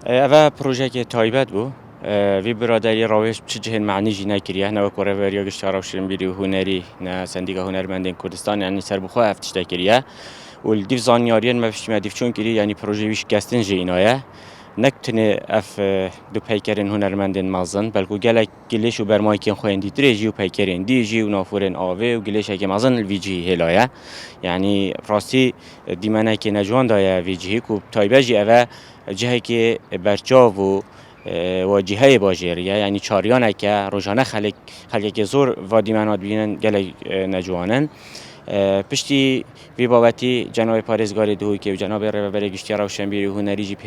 اوه پروژه که تایبت بو وی برادری راویش چه جهن معنی جی نکریه نه وکره وریا گشتارا شرم بیری و هنری نه سندیگا هنرمندین کردستان یعنی سر بخو افتش تکریه و الدیف زانیاریان مفش مدیف چون کری یعنی پروژه ویش گستن جینایه نکتنه اف دو پیکرین هنرمندین مازن بلکو گلک گلیش و برمایکین خویندی دریجی و پیکرین دیجی و نافورین آوه و گلیش اگه مازن الویجی هلایه یعنی راستی دیمنه که نجوان دایه ویجی کو تایبه جی اوه جهه که برچاو و جهه باجریه یعنی چاریانه که روزانه خلک که زور و دیمنات بینن گله نجوانن پشتی وی بابتی جناب پارێزگاری دوی که جناب ڕێبەرێ گشتیارا و شەمبیری و هونەری جی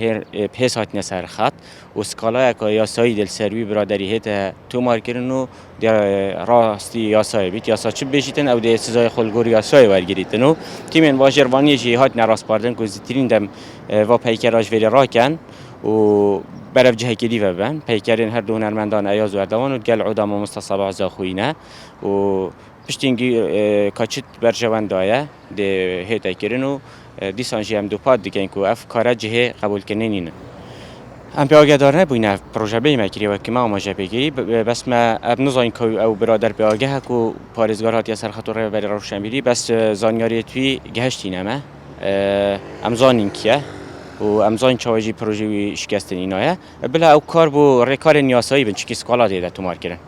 پێس هاتنە سەر خات و سکالایەکە یاسایی دلسەروی برادری هێتە تۆمارکردن و ڕاستی یاسای بیت یاسا چ بێژیتن ئەو دێ سزای خۆلگۆر یاسای وەرگریتن و تیمێن واژێڕوانیەژی هاتنە ڕاستپاردن کو زیترین دەم و پیکراژ وێرێ ڕاکەن و برف جهه کدی و بن پیکرین هر دو هنرمندان ایاز و اردوان و گل عدام و مستصابه عزا خوینه و پشتینگی کچت برجوان دایه ده هیته کرن و دیسانجی هم دو پاد دیگه اینکو اف کار جهه قبول کننینه ام به آگه دار نبوینه پروژه بیم کری و که ما آماجه بگیری بس ما اب نزاین که او برادر به آگه هکو پارێزگار هاتی سر خطور بری روشنبیری بس زانیاری توی گهشتی نمه ام زانین کیه و امزان چاوجی پروژه شکستن اینایه بله او کار بو رکار نیاسایی بن چکی سکالا دیده تو مارکرن